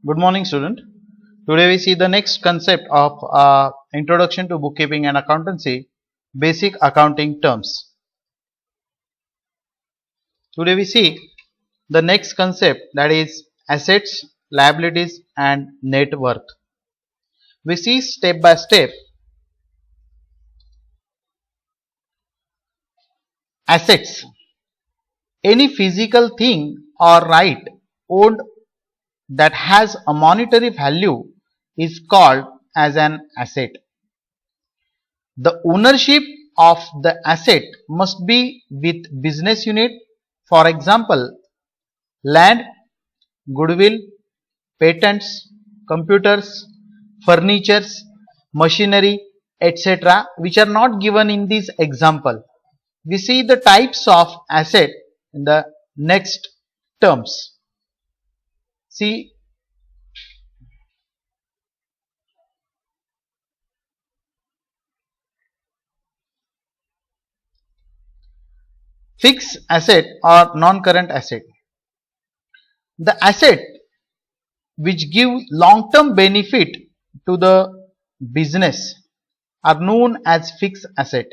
Good morning, student. Today we see the next concept of Introduction to Bookkeeping and Accountancy, Basic Accounting Terms. Today we see the next concept, that is assets, liabilities and net worth. We see step by step. Assets. Any physical thing or right owned that has a monetary value is called as an asset. The ownership of the asset must be with business unit, for example, land, goodwill, patents, computers, furnitures, machinery, etc., which are not given in this example. We see the types of asset in the next terms. See, fixed asset or non-current asset. The asset which give long-term benefit to the business are known as fixed asset.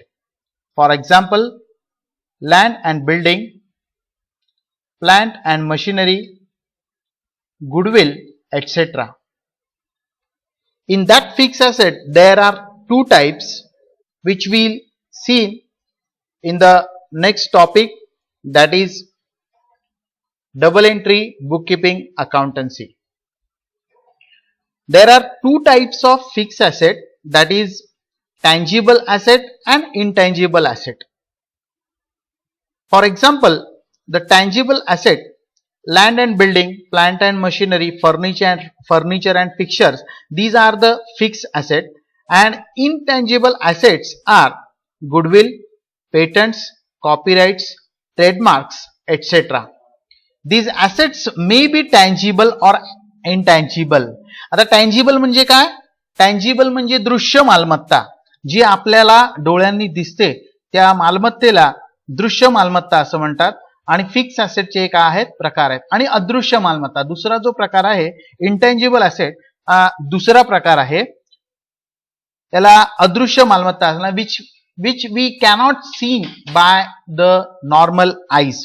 For example, land and building, plant and machinery, goodwill, etc. In that fixed asset, there are two types which we'll see in the next topic, that is double entry bookkeeping accountancy. There are two types of fixed asset, that is tangible asset and intangible asset. For example, the tangible asset, land and building, plant and machinery, furniture and fixtures, these are the fixed asset, and intangible assets are goodwill, patents, copyrights, trademarks, etc. These assets may be tangible or intangible. आता tangible म्हणजे काय? Tangible म्हणजे दृश्य मालमत्ता, जी आपल्याला डोळ्यांनी दिसते त्या मालमत्तेला दृश्य मालमत्ता असं म्हणतात. आणि फिक्स असेटचे काय आहेत? प्रकार आहेत. आणि अदृश्य मालमत्ता दुसरा जो प्रकार आहे इंटँजिबल असेट, दुसरा प्रकार आहे, त्याला अदृश्य मालमत्ता असणार, which we cannot see by the normal eyes.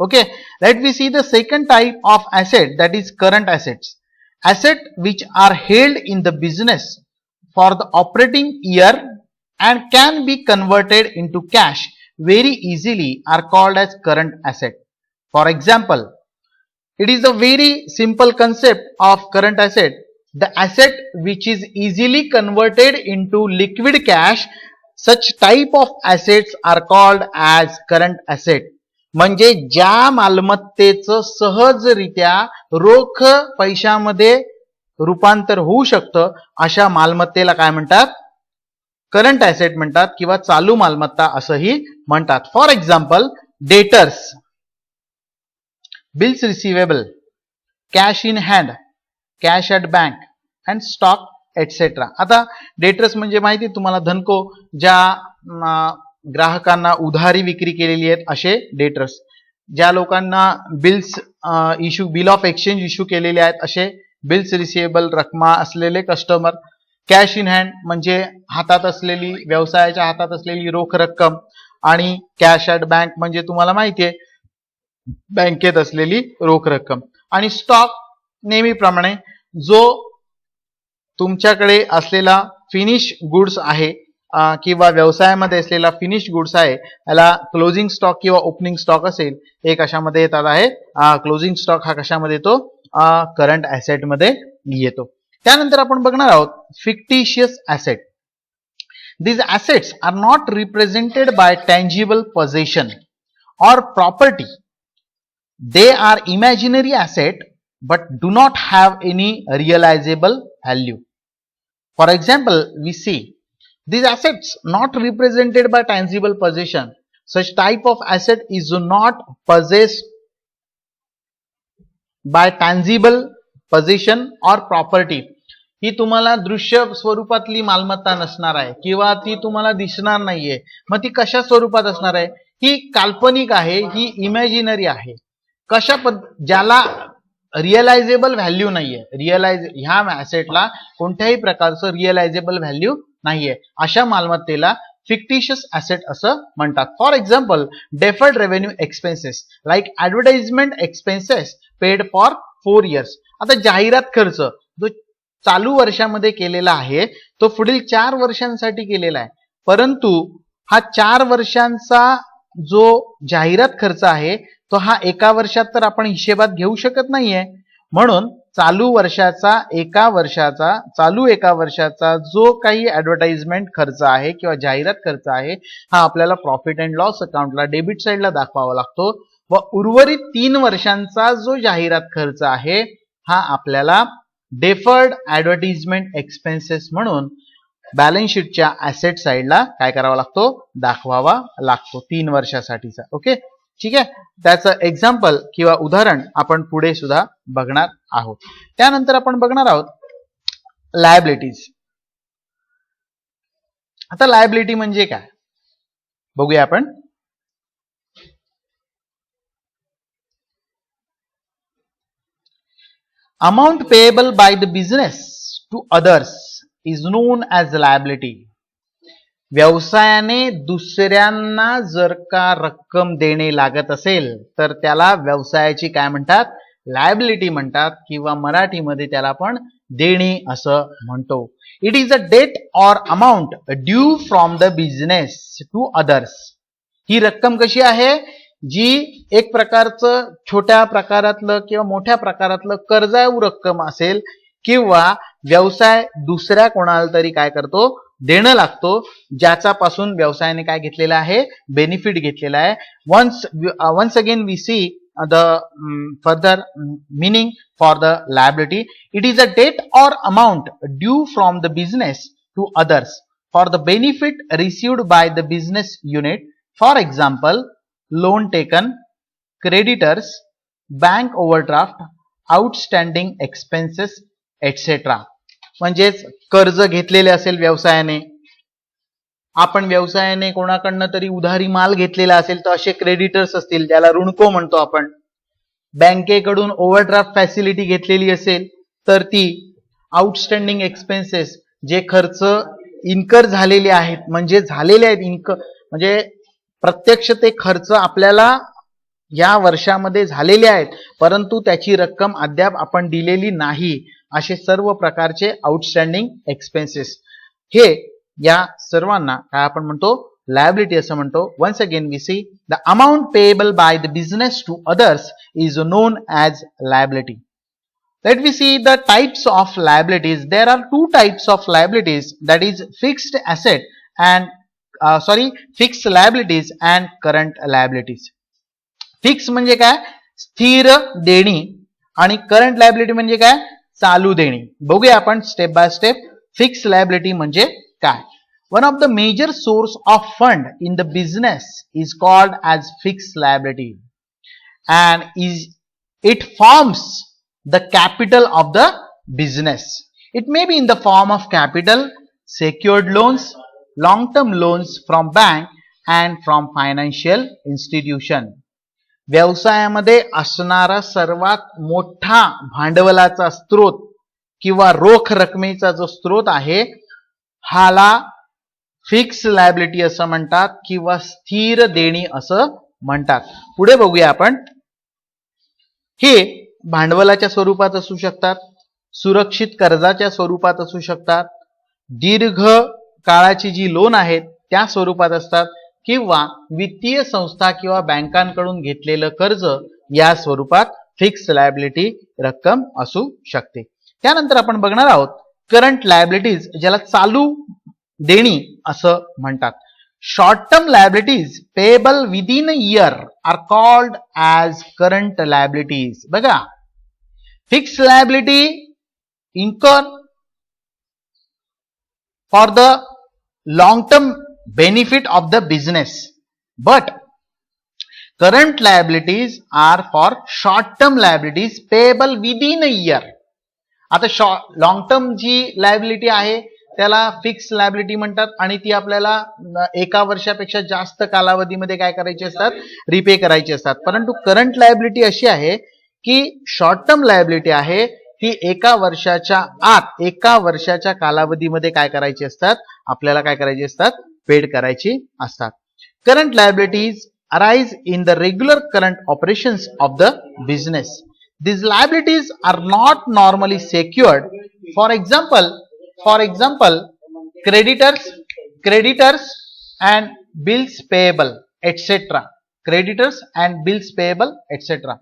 Okay, let me see the second type of asset, that is current assets. Asset which are held in the business for the operating year and can be converted into cash very easily are called as current asset. For example, it is a very simple concept of current asset. The asset which is easily converted into liquid cash, such type of assets are called as current asset. म्हणजे ज्या मालमत्तेचं सहजरित्या रोख पैशामध्ये रूपांतर होऊ शकतं अशा मालमत्तेला काय म्हणतात? करंट ॲसेट म्हणतात किंवा चालू मालमत्ता असंही म्हणतात. For example, debtors, bills receivable, cash in hand, cash at bank and stock etcetera. आता डेटर्स म्हणजे माहिती तुम्हाला, धनको ज्या ग्राहकांना उधारी विक्री केलेली आहेत असे डेटर्स, ज्या लोकांना बिल ऑफ एक्सचेंज इश्यू केलेले आहेत असे बिल्स रिसिवेबल रकमा असलेले कस्टमर. कॅश इन हँड म्हणजे हातात असलेली, व्यवसायाच्या हातात असलेली रोख रक्कम. आणि कॅश ॲट बँक म्हणजे तुम्हाला माहिती आहे बँकेत असलेली रोख रक्कम. आणि स्टॉक नेहमीप्रमाणे जो तुमच्याकडे असलेला फिनिश गुड्स आहे किंवा व्यवसायामध्ये असलेला फिनिश गुड्स आहे, याला क्लोजिंग स्टॉक किंवा ओपनिंग स्टॉक असेल, हे कशामध्ये येतात आहे? क्लोजिंग स्टॉक हा कशामध्ये येतो? करंट ॲसेट मध्ये येतो. त्यानंतर आपण बघणार आहोत fictitious asset. These assets are not represented by tangible possession or property. They are imaginary asset but do not have any realizable value. For example, we see these assets not represented by tangible possession. Such type of asset is not possessed by tangible possession or property. ही तुम्हाला दृश्य स्वरूपातली मालमत्ता नसणार आहे किंवा ती तुम्हाला दिसणार नाहीये. मग ती कशा स्वरूपात असणार आहे? ही काल्पनिक आहे, ही इमॅजिनरी आहे. ज्याला रिअलायझेबल व्हॅल्यू नाहीये, ह्या ऍसेटला कोणत्याही प्रकारचं रिअलायझेबल व्हॅल्यू नाहीये, अशा मालमत्तेला फिक्टिशियस ऍसेट असं म्हणतात. For example deferred revenue expenses like advertisement expenses paid for 4 years. आता जाहिरात खर्च जो चालू वर्षामध्ये केलेला आहे तो पुढील 4 वर्षांसाठी केलेला आहे, परंतु हा 4 वर्षांचा जो जाहिरात खर्च आहे तो हा एका वर्षात तर आपण हिशेबात घेऊ शकत नाहीये, म्हणून चालू एका वर्षाचा जो काही ऍडव्हर्टाइजमेंट खर्च आहे किंवा जाहिरात खर्च आहे हा आपल्याला प्रॉफिट अँड लॉस अकाउंटला डेबिट साईडला दाखवावा लागतो व उर्वरित 3 वर्षांचा जो जाहिरात खर्च आहे हा आपल्याला डेफर्ड ऍडव्हर्टाइजमेंट एक्सपेन्सेस म्हणून बॅलन्स शीटच्या ऍसेट साईडला काय करावा लागतो, दाखवावा लागतो 3 वर्षासाठीचा. ओके, ठीक आहे. त्याचं एक्झाम्पल किंवा उदाहरण आपण पुढे सुद्धा बघणार आहोत. त्यानंतर आपण बघणार आहोत लायबिलिटीज. आता लायबिलिटी म्हणजे काय बघूया आपण. Amount payable by the business to others is known as liability. व्यवसायाने दुसऱ्यांना जर का रक्कम देणे लागत असेल तर त्याला व्यवसायाची काय म्हणतात, लायबिलिटी म्हणतात, किंवा मराठीमध्ये त्याला आपण देणी असं म्हणतो. It is a debt or amount due from the business to others. ही रक्कम कशी आहे, जी एक प्रकारचं छोट्या प्रकारातलं किंवा मोठ्या प्रकारातलं कर्जाऊ रक्कम असेल किंवा व्यवसाय दुसऱ्या कोणाला तरी काय करतो, देणं लागतो, ज्याच्यापासून व्यवसायाने काय घेतलेलं आहे, बेनिफिट घेतलेला आहे. Once again we see the further meaning for the liability. It is a debt or amount due from the business to others for the benefit received by the business unit. For example, loan taken, creditors, bank overdraft, outstanding expenses, etc. म्हणजेच कर्ज घेतलेले असेल व्यवसायाने, आपण व्यवसायाने कोणाकडनं तरी उधारी माल घेतलेला असेल तर असे क्रेडिटर्स असतील, ज्याला ऋणको म्हणतो आपण. बँकेकडून ओव्हरड्राफ्ट फॅसिलिटी घेतलेली असेल तर ती. आउटस्टँडिंग एक्सपेन्सेस जे खर्च इन्कर झालेले आहेत, म्हणजे झालेले आहेत म्हणजे प्रत्यक्ष ते खर्च आपल्याला या वर्षामध्ये झालेले आहेत परंतु त्याची रक्कम अद्याप आपण दिलेली नाही, असे सर्व प्रकारचे आउटस्टँडिंग एक्सपेन्सेस, हे या सर्वांना काय आपण म्हणतो, लायबिलिटी असं म्हणतो. Once again we see the amount payable by the business to others is known as liability. Let we see the types of liabilities. There are 2 types of liabilities, that is fixed asset and fixed liabilities and current liabilities. Fix म्हणजे काय, स्थिर देणी, आणि current liability म्हणजे काय, चालू देणी. बघूया आपण step by step. Fix liability म्हणजे काय. One of the major source of fund in the business is called as fixed liability and it forms the capital of the business. It may be in the form of capital, secured loans, long-term loans from bank and from financial institution. व्यवसायामध्ये असणारा सर्वात मोठा भांडवलाचा स्रोत किंवा रोख रकमेचा जो स्रोत आहे हाला फिक्स लायबिलिटी असं म्हणतात किंवा स्थिर देणी असं म्हणतात. पुढे बघूया आपण. हे भांडवलाच्या स्वरूपात असू शकतात, सुरक्षित कर्जाच्या स्वरूपात असू शकतात, दीर्घ काळाची जी लोन आहेत त्या स्वरूपात असतात, किंवा वित्तीय संस्था किंवा बँकांकडून घेतलेलं कर्ज या स्वरूपात फिक्स लायबिलिटी रक्कम असू शकते. त्यानंतर आपण बघणार आहोत करंट लायबिलिटीज, ज्याला चालू देणी असं म्हणतात. Short term liabilities payable within a year are called as current liabilities. बघा, fix liability incur for the long term benefit of the business, but current liabilities are for short term liabilities payable within a year. आता long term जी liability आहे त्याला fix liability म्हणतात आणि ती आपल्याला एका वर्षापेक्षा जास्त कालावधीमध्ये काय करायची असतात, रिपे करायची असतात. परंतु करंट लायबिलिटी अशी आहे की शॉर्ट टर्म लायबिलिटी आहे ती एका वर्षाच्या कालावधीमध्ये काय करायची असतात, आपल्याला काय करायची असतात, पेड करायची असतात. Current liabilities arise in the regular current operations of the business. These liabilities are not normally secured. For example, creditors and bills payable, etc. Creditors and bills payable, etc.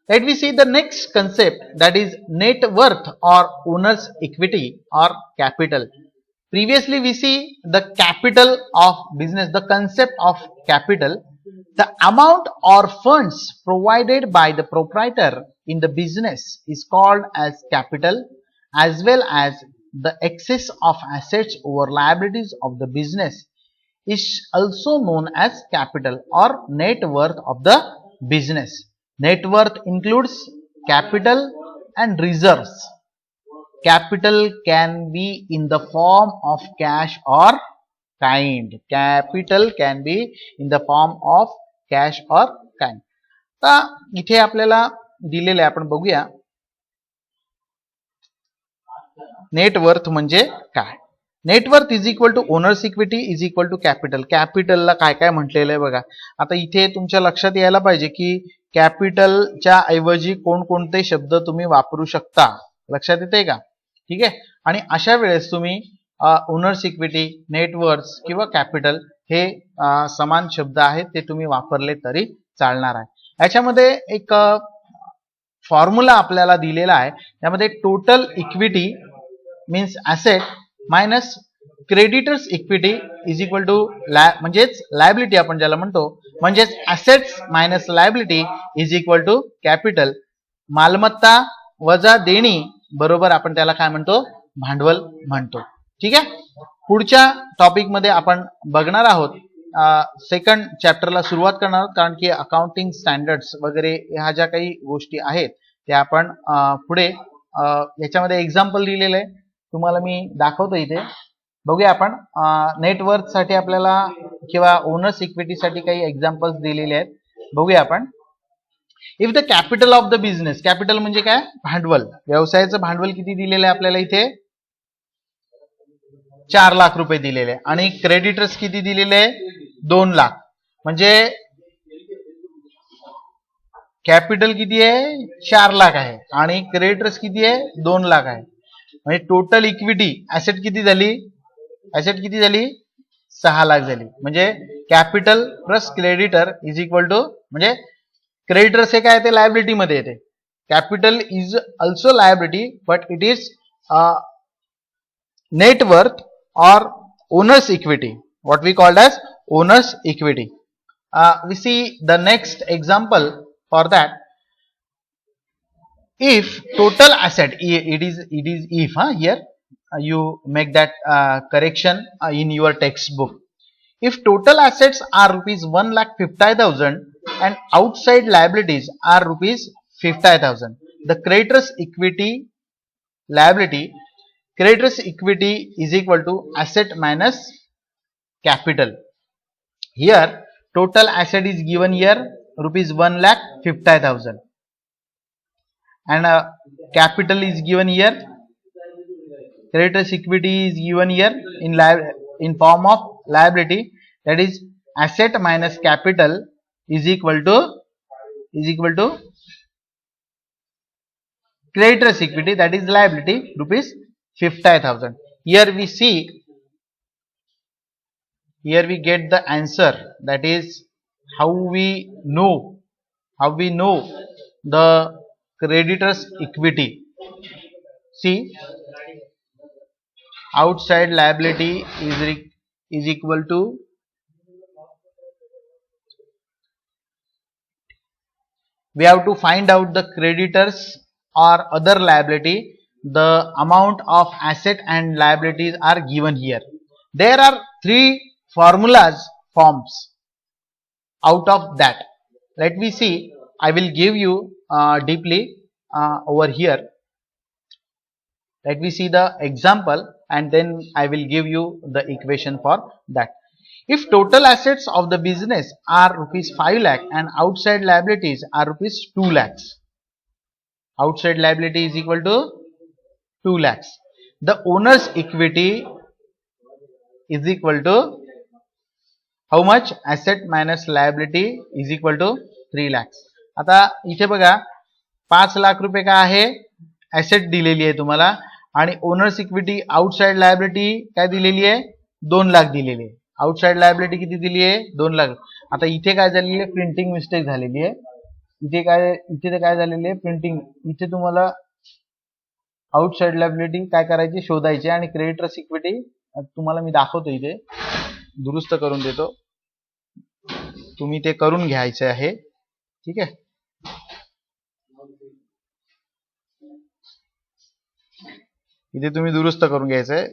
Let me see the next concept, that is net worth or owner's equity or capital. Previously we see the capital of business, the concept of capital, the amount or funds provided by the proprietor in the business is called as capital, as well as the excess of assets over liabilities of the business is also known as capital or net worth of the business. Net worth includes capital and reserves. Capital can be in the form of cash or kind. Capital can be in the form of cash or kind. आता इथे आपल्याला दिलेले आपण बघूया net worth म्हणजे काय. Net worth is equal to owners equity is equal to capital. कॅपिटलला काय काय म्हटलेलं आहे बघा. आता इथे तुमच्या लक्षात यायला पाहिजे की कॅपिटलच्या ऐवजी कोणकोणते शब्द तुम्ही वापरू शकता, लक्षात येते का. ठीक आहे. आणि अशा वेळेस तुम्ही ओनर्स इक्विटी, नेटवर्थ किंवा कॅपिटल हे समान शब्द आहेत ते तुम्ही वापरले तरी चालणार आहे. याच्यामध्ये एक फॉर्म्युला आपल्याला दिलेला आहे. त्यामध्ये total equity means asset minus creditors equity is equal to म्हणजेच लायबिलिटी आपण ज्याला म्हणतो, म्हणजेच assets minus liability is equal to capital. मालमत्ता वजा देणी बरोबर आपण त्याला काय म्हणतो, भांडवल म्हणतो. ठीक आहे. पुढच्या टॉपिक मध्ये आपण बघणार आहोत, सेकंड चॅप्टरला सुरुवात करणार आहोत, कारण की अकाउंटिंग स्टँडर्ड्स वगैरे ह्या ज्या काही गोष्टी आहेत त्या आपण पुढे याच्यामध्ये एक्झाम्पल दिलेले आहे, तुम्हाला मी दाखवतो इथे. बघूया आपण नेटवर्थ साठी आपल्याला किंवा ओनर्स इक्विटी साठी काही एक्झाम्पल्स दिलेले आहेत. बघूया आपण. If the capital of the business, capital म्हणजे काय, भांडवल. व्यवसायाचं भांडवल किती दिलेलं आहे आपल्याला इथे, 4 लाख रुपये दिलेले आहे. आणि क्रेडिटर्स किती दिलेले आहे, 2 लाख. म्हणजे कॅपिटल किती आहे, 4 लाख आहे आणि क्रेडिटर्स किती आहे, 2 लाख आहे. म्हणजे टोटल इक्विटी ऍसेट किती झाली, 6 लाख झाली. म्हणजे capital plus creditor is equal to, म्हणजे क्रेडिटर्स हे काय ते लायबिलिटी मध्ये येते. Capital is also liability but it is net worth or owner's equity, what we called as owner's equity. We see the next example for that. If total asset, it is if here you make that correction in your textbook. If total assets are rupees 1,50,000 and outside liabilities are rupees 50,000, the creditor's equity liability, creditors equity is equal to asset minus capital. Here total asset is given here rupees 1,50,000 and capital is given here, creditors equity is given here in form of liability, that is asset minus capital is equal to creditors equity, that is liability, rupees 50,000. Here we see, here we get the answer, that is how we know the creditors equity. See, outside liability is equal to we have to find out the creditors or other liability. The amount of asset and liabilities are given here. There are 3 forms out of that. Let me see, I will give you deeply over here. Let me see the example and then I will give you the equation for that. If total assets of the business are rupees 5 lakh and outside liabilities are rupees 2 lakhs, outside liability is equal to 2 lakhs, the owner's equity is equal to how much? Asset minus liability is equal to 3 lakhs. आता इथे बघा 5 लाख रुपये काय आहे? Asset दिलेली आहे तुम्हाला आणि ओनर्स इक्विटी आउटसाइड लायबिलिटी काय दिलेली आहे? 2 लाख दिलेली आहे. आउटसाइड लायबिलिटी किती दिली आहे? 2 लाख. आता इथे काय झालेली आहे? प्रिंटिंग मिस्टेक झालेली आहे. इथे काय झालेली आहे? प्रिंटिंग. इथे तुम्हाला आउटसाइड लायबिलिटी काय करायची? शोधायची आणि क्रेडिटर्स इक्विटी तुम्हाला मी दाखवतो, इथे दुरुस्त करून देतो, तुम्ही ते करून घ्यायचे आहे. ठीक आहे. इथे तुम्ही दुरुस्त करून घ्यायचंय.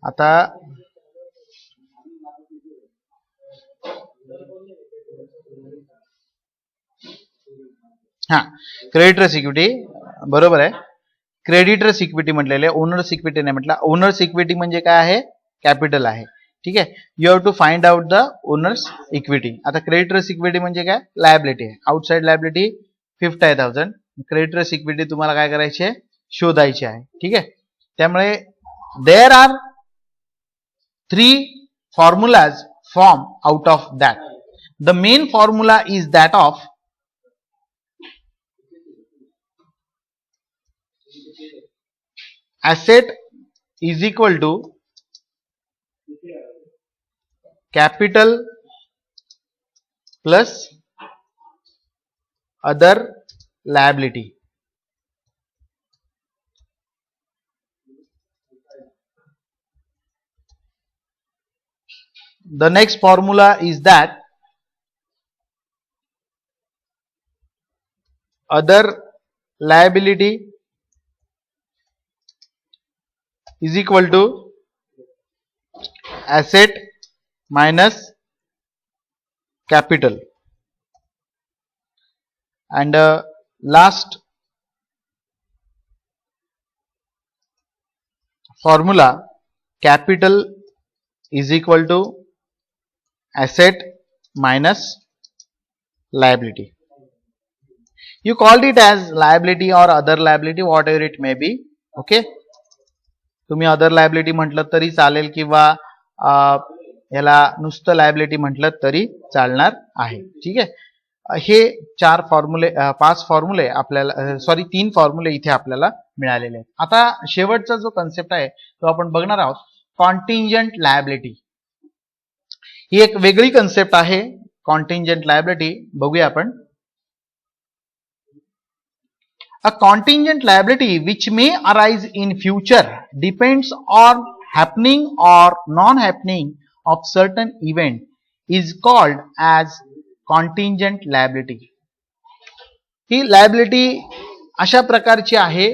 आता हा क्रेडिटर्स इक्विटी बरोबर आहे. क्रेडिटर्स इक्विटी म्हटलेले, ओनर्स इक्विटी नाही म्हटलं. ओनर्स इक्विटी म्हणजे काय आहे? कॅपिटल आहे. ठीक आहे. You have to find out the owners equity. आता क्रेडिटर्स इक्विटी म्हणजे काय? लायबिलिटी आहे. Outside liability 50,000. क्रेडिटर्स इक्विटी तुम्हाला काय करायची आहे? शोधायची आहे. ठीक आहे. त्यामुळे there R 3 formulas form out of that. The main formula is that of asset is equal to capital plus other liability. The next formula is that other liability is equal to asset minus capital, and last formula, capital is equal to asset minus liability. You called it as liability or other liability, whatever it may be. Okay. तुम्ही other liability म्हटलं तरी चालेल किंवा याला नुसतं liability म्हटलं तरी चालणार आहे. ठीक आहे. हे 5 फॉर्म्युले आपल्याला 3 फॉर्म्युले इथे आपल्याला मिळालेले आहेत. आता शेवटचा जो कन्सेप्ट आहे तो आपण बघणार आहोत, कॉन्टिंजंट लायबिलिटी. ही एक वेगळी कन्सेप्ट आहे. कॉन्टिंजंट लायबिलिटी बघूया आपण. A contingent liability which may arise in future depends on happening or non-happening of certain event is called as contingent liability. He liability अशा प्रकारची आहे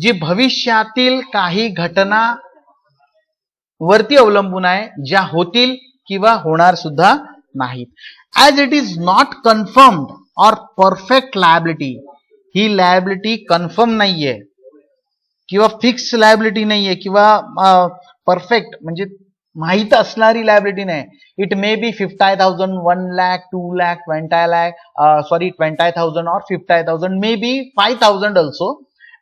जी भविष्यातील काही घटना वरती अवलंबून आहे, ज्या होतील किंवा होणार सुद्धा नाहीत. As it is not confirmed or perfect liability, he liability confirm नाहीये किंवा फिक्स लायबिलिटी नाहीये किंवा परफेक्ट म्हणजे माहित असणारी लायबिलिटी नाही. It may be 50,000, 1 lakh, 2 lakh, 20,000 or 50,000, may be 5,000 also,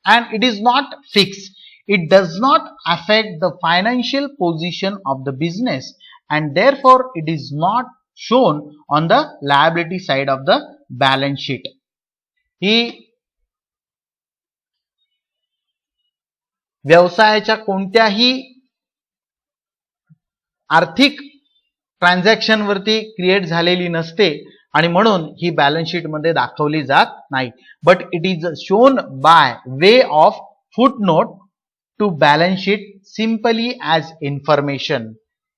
and it is not fixed. It does not affect the financial position of the business and therefore it is not shown on the liability side of the balance sheet. ही व्यवसायाच्या कोणत्याही आर्थिक transaction वरती create झालेली नसते आणि म्हणून ही balance sheet मध्ये दाखवली जात नाही. But it is shown by way of footnote to balance sheet simply as information.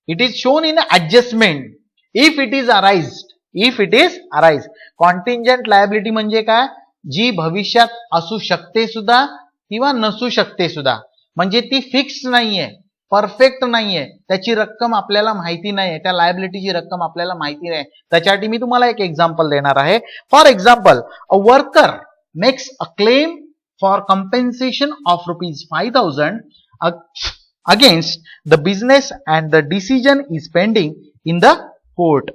It is shown in adjustment if it is arise. Contingent liability म्हणजे काय? जी भविष्यात असू शकते सुद्धा किंवा नसू शकते सुद्धा, म्हणजे ती फिक्स नाहीये, परफेक्ट नाहीये, त्याची रक्कम आपल्याला माहिती नाहीये, त्या लायबिलिटीची रक्कम आपल्याला माहिती नाही. त्याच्यासाठी मी तुम्हाला एक एक्झाम्पल देणार आहे. For example, a worker makes a claim for compensation of ₹5,000 against the business and the decision is pending in the court.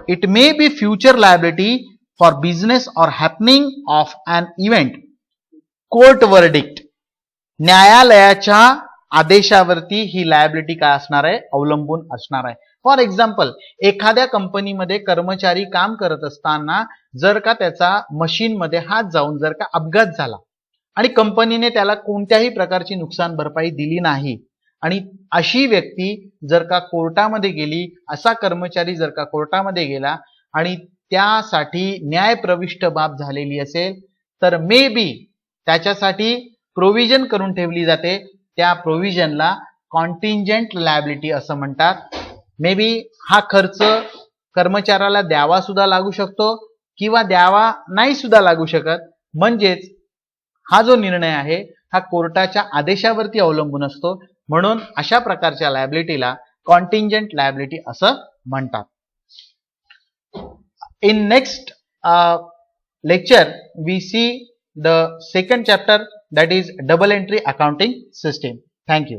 It may be future liability for business or happening of an event. Court verdict, न्यायालयाच्या आदेशावरती ही liability काय असणार आहे, अवलंबून असणार आहे. For example, एखाद्या कंपनीमध्ये कर्मचारी काम करत असताना जर का त्याचा मशीनमध्ये हात जाऊन जर का अपघात झाला आणि कंपनीने त्याला कोणत्याही प्रकारची नुकसान भरपाई दिली नाही आणि अशी व्यक्ती जर का कोर्टामध्ये गेली, असा कर्मचारी जर का कोर्टामध्ये गेला आणि त्यासाठी न्यायप्रविष्ट बाब झालेली असेल, तर मे बी त्याच्यासाठी प्रोव्हिजन करून ठेवली जाते. त्या प्रोव्हिजनला कॉन्टिंजेंट लायबिलिटी असं म्हणतात. मे बी हा खर्च कर्मचाऱ्याला द्यावा सुद्धा लागू शकतो किंवा द्यावा नाही सुद्धा लागू शकत. म्हणजेच हा जो निर्णय आहे हा कोर्टाच्या आदेशावरती अवलंबून असतो. म्हणून अशा प्रकारच्या लायबिलिटीला कॉन्टिंजेंट लायबिलिटी असं म्हणतात. In next lecture we see the second chapter, that is double entry accounting system. Thank you.